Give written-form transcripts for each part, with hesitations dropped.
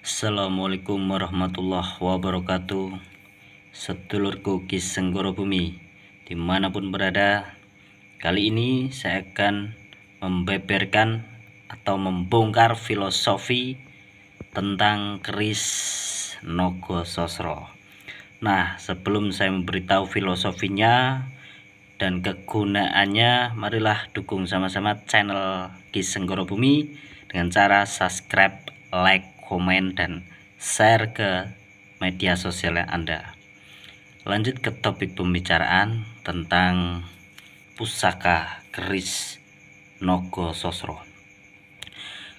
Assalamualaikum warahmatullahi wabarakatuh. Sedulurku Kisenggoro Bumi dimanapun berada, kali ini saya akan membeberkan atau membongkar filosofi tentang keris Nogososro. Nah, sebelum saya memberitahu filosofinya dan kegunaannya, marilah dukung sama-sama channel Kisenggoro Bumi dengan cara subscribe, like, komen, dan share ke media sosial Anda. Lanjut ke topik pembicaraan tentang pusaka keris Nogososro.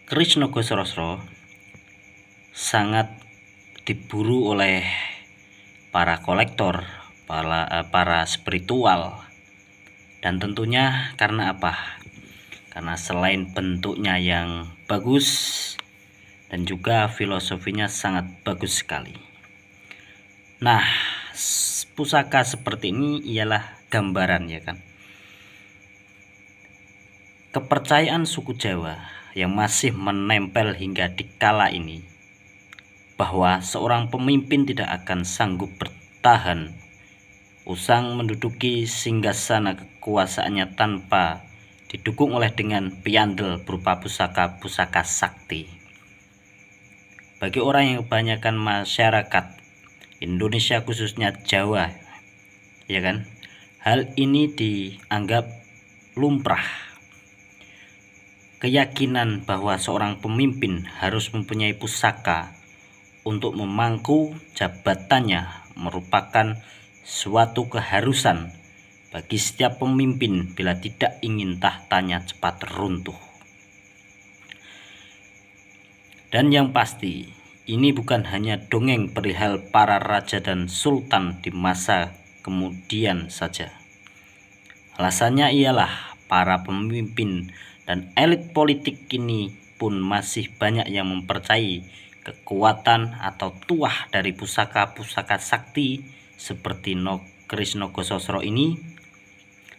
Keris Nogososro sangat diburu oleh para kolektor, para spiritual, dan tentunya karena apa? Karena selain bentuknya yang bagus dan juga filosofinya sangat bagus sekali. Nah, pusaka seperti ini ialah gambaran, ya kan, kepercayaan suku Jawa yang masih menempel hingga dikala ini, bahwa seorang pemimpin tidak akan sanggup bertahan usang menduduki singgasana kekuasaannya tanpa didukung oleh dengan piandel berupa pusaka-pusaka sakti. Bagi orang yang kebanyakan masyarakat Indonesia, khususnya Jawa, ya kan, hal ini dianggap lumrah. Keyakinan bahwa seorang pemimpin harus mempunyai pusaka untuk memangku jabatannya merupakan suatu keharusan bagi setiap pemimpin bila tidak ingin tahtanya cepat runtuh. Dan yang pasti, ini bukan hanya dongeng perihal para raja dan sultan di masa kemudian saja. Alasannya ialah para pemimpin dan elit politik kini pun masih banyak yang mempercayai kekuatan atau tuah dari pusaka-pusaka sakti seperti keris Nogososro ini,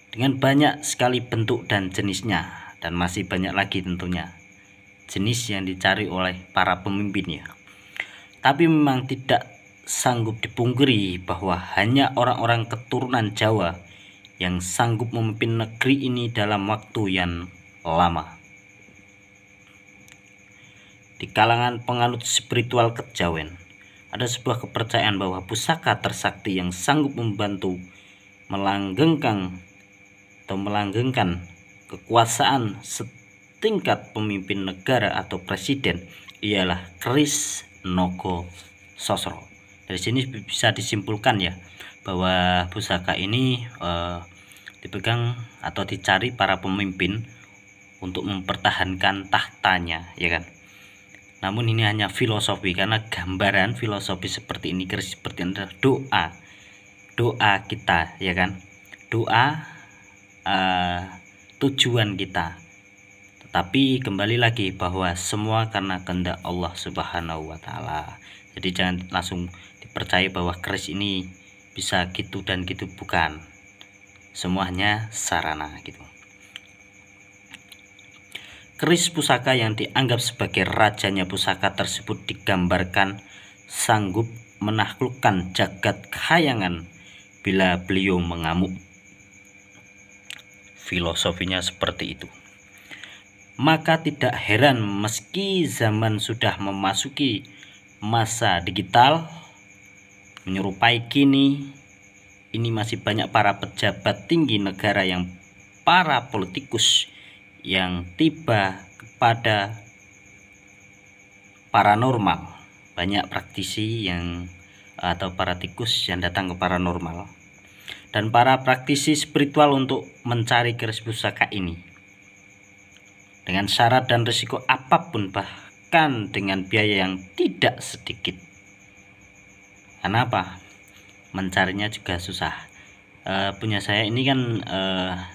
dengan banyak sekali bentuk dan jenisnya, dan masih banyak lagi tentunya jenis yang dicari oleh para pemimpinnya. Tapi memang tidak sanggup dipungkiri bahwa hanya orang-orang keturunan Jawa yang sanggup memimpin negeri ini dalam waktu yang lama. Di kalangan penganut spiritual kejawen, ada sebuah kepercayaan bahwa pusaka tersakti yang sanggup membantu melanggengkan kekuasaan setingkat pemimpin negara atau presiden ialah keris Nogososro. Dari sini bisa disimpulkan ya, bahwa pusaka ini dipegang atau dicari para pemimpin untuk mempertahankan tahtanya, ya kan. Namun ini hanya filosofi, karena gambaran filosofi seperti ini, keris seperti ini adalah doa kita, ya kan, doa tujuan kita. Tetapi kembali lagi bahwa semua karena kehendak Allah Subhanahu wa Ta'ala. Jadi jangan langsung dipercaya bahwa keris ini bisa gitu dan gitu, bukan. Semuanya sarana gitu. Keris pusaka yang dianggap sebagai rajanya pusaka tersebut digambarkan sanggup menaklukkan jagat khayangan bila beliau mengamuk. Filosofinya seperti itu. Maka tidak heran meski zaman sudah memasuki masa digital menyerupai kini, ini masih banyak para pejabat tinggi negara yang para politikus yang tiba kepada paranormal. Banyak praktisi yang atau para tikus yang datang ke paranormal dan para praktisi spiritual untuk mencari keris pusaka ini dengan syarat dan risiko apapun, bahkan dengan biaya yang tidak sedikit. Kenapa? Mencarinya juga susah. Punya saya ini kan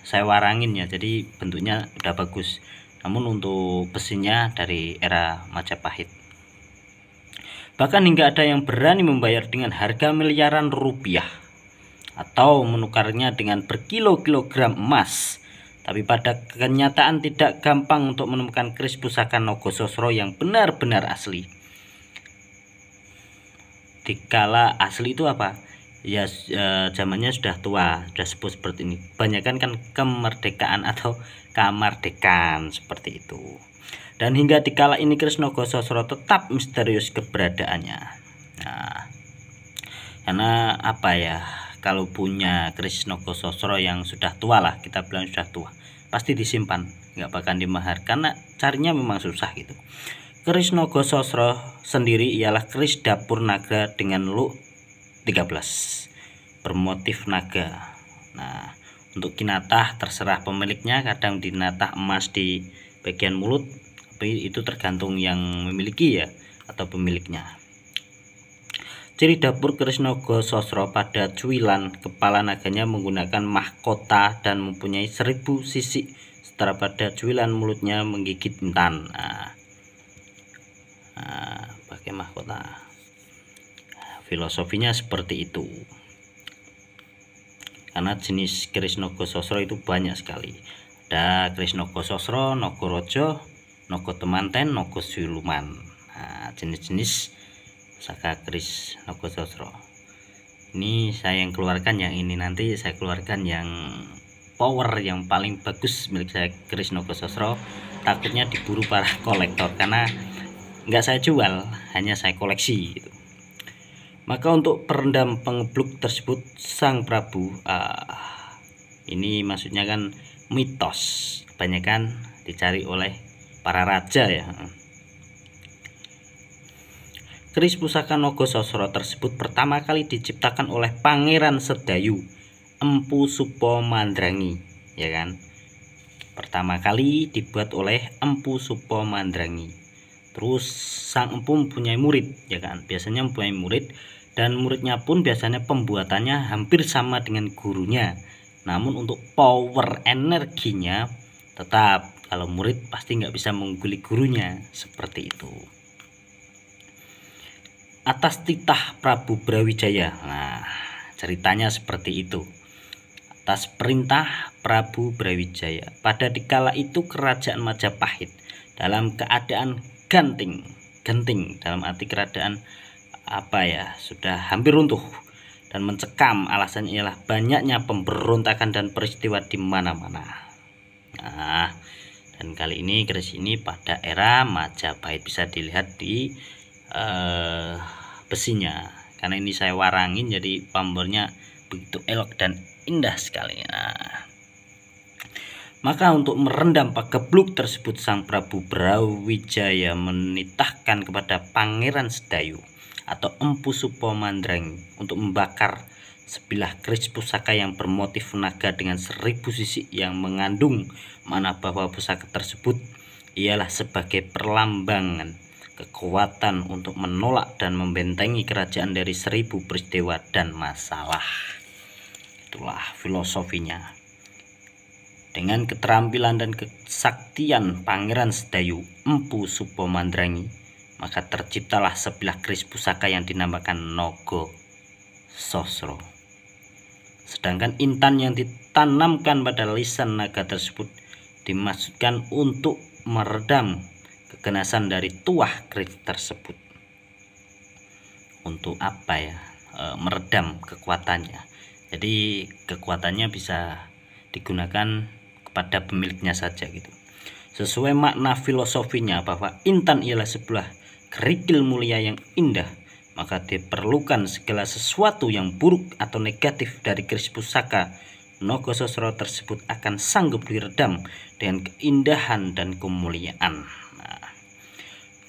saya warangin ya, jadi bentuknya udah bagus, namun untuk besinya dari era Majapahit. Bahkan hingga ada yang berani membayar dengan harga miliaran rupiah atau menukarnya dengan berkilo-kilogram emas. Tapi pada kenyataan tidak gampang untuk menemukan keris pusaka Nogososro yang benar-benar asli. dikala asli itu apa ya, zamannya sudah tua, sudah sepuh seperti ini. Kebanyakan kan kemerdekaan atau kamardekan seperti itu. Dan hingga dikala ini Kris Nogososro tetap misterius keberadaannya. Nah, karena apa ya, kalau punya Kris Nogososro yang sudah tua lah, kita bilang sudah tua, pasti disimpan, nggak bakal dimahar karena carinya memang susah gitu. Kris Nogososro sendiri ialah keris dapur naga dengan look 13 bermotif naga. Nah, untuk kinatah terserah pemiliknya, kadang dinatah emas di bagian mulut, tapi itu tergantung yang memiliki ya atau pemiliknya. Ciri dapur keris Nogososro pada cuilan kepala naganya menggunakan mahkota dan mempunyai 1000 sisik, setelah pada cuilan mulutnya menggigit intan. Pakai mahkota. Filosofinya seperti itu. Karena jenis keris Nogososro itu banyak sekali. Ada keris Nogososro, Nogorojo, Nogotemanten, Nogosiluman. Nah, jenis-jenis pusaka keris Nogososro. Ini saya yang keluarkan, yang ini nanti saya keluarkan yang power yang paling bagus milik saya, keris Nogososro. Takutnya diburu para kolektor karena nggak saya jual, hanya saya koleksi gitu. Maka untuk perendam pengebluk tersebut Sang Prabu, ini maksudnya kan mitos, kebanyakan dicari oleh para raja ya. Keris pusaka Nogososro tersebut pertama kali diciptakan oleh Pangeran Sedayu Empu Supomandrangi, ya kan. Pertama kali dibuat oleh Empu Supomandrangi. Terus sang empu mempunyai murid, ya kan. Biasanya mempunyai murid, dan muridnya pun biasanya pembuatannya hampir sama dengan gurunya. Namun untuk power energinya tetap, kalau murid pasti nggak bisa mengungguli gurunya, seperti itu. Atas titah Prabu Brawijaya. Nah, ceritanya seperti itu. Atas perintah Prabu Brawijaya, pada dikala itu kerajaan Majapahit dalam keadaan genting dalam arti keadaan apa ya, sudah hampir runtuh dan mencekam. Alasannya ialah banyaknya pemberontakan dan peristiwa di mana-mana. Nah, dan kali ini keris ini pada era Majapahit, bisa dilihat di besinya, karena ini saya warangin jadi pambornya begitu elok dan indah sekali. Nah, maka untuk merendam pagebluk tersebut Sang Prabu Brawijaya menitahkan kepada Pangeran Sedayu atau Empu Supomandrangi untuk membakar sebilah keris pusaka yang bermotif naga dengan 1000 sisik, yang mengandung makna bahwa pusaka tersebut ialah sebagai perlambangan kekuatan untuk menolak dan membentengi kerajaan dari 1000 peristiwa dan masalah. Itulah filosofinya. Dengan keterampilan dan kesaktian Pangeran Sedayu Empu Supomandrangi, maka terciptalah sebilah keris pusaka yang dinamakan Nogososro. Sedangkan intan yang ditanamkan pada lisan naga tersebut dimaksudkan untuk meredam keganasan dari tuah keris tersebut. Untuk apa ya? Meredam kekuatannya. Jadi kekuatannya bisa digunakan kepada pemiliknya saja gitu. Sesuai makna filosofinya bahwa intan ialah sebuah kerikil mulia yang indah, maka diperlukan segala sesuatu yang buruk atau negatif dari keris pusaka Nogososro tersebut akan sanggup diredam dengan keindahan dan kemuliaan.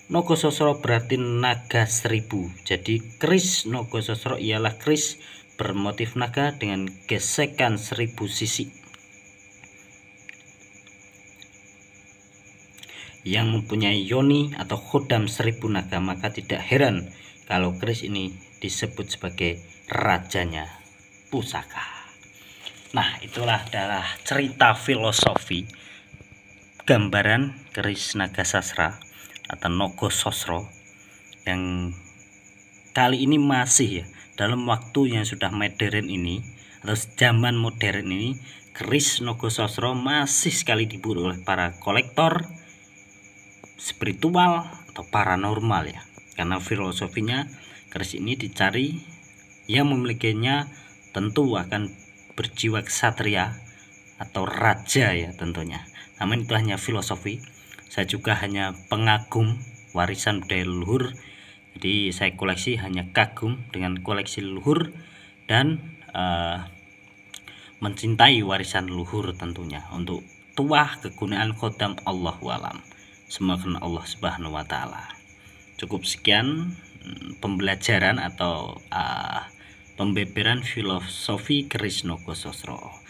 Nogososro berarti naga 1000. Jadi keris Nogososro ialah keris bermotif naga dengan gesekan 1000 sisik yang mempunyai yoni atau khodam 1000 naga. Maka tidak heran kalau keris ini disebut sebagai rajanya pusaka. Nah, itulah adalah cerita filosofi gambaran keris naga sasra atau Nogososro yang kali ini masih ya, dalam waktu yang sudah modern ini atau zaman modern ini, keris Nogososro masih sekali diburu oleh para kolektor spiritual atau paranormal ya, karena filosofinya Keris ini dicari, yang memilikinya tentu akan berjiwa ksatria atau raja ya tentunya. Namun itu hanya filosofi. Saya juga hanya pengagum warisan budaya leluhur. Jadi saya koleksi, hanya kagum dengan koleksi leluhur dan mencintai warisan leluhur tentunya, untuk tuah kegunaan khodam Allahu alam. Semoga Allah Subhanahu wa taala. Cukup sekian pembelajaran atau pembeberan filosofi keris Nogososro.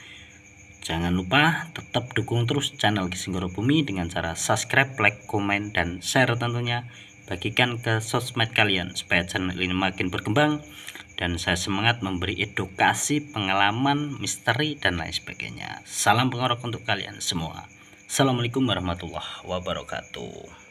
Jangan lupa tetap dukung terus channel Ki Senggoro Bumi dengan cara subscribe, like, komen, dan share tentunya. Bagikan ke sosmed kalian supaya channel ini makin berkembang dan saya semangat memberi edukasi, pengalaman, misteri, dan lain sebagainya. Salam pengorok untuk kalian semua. Assalamualaikum warahmatullahi wabarakatuh.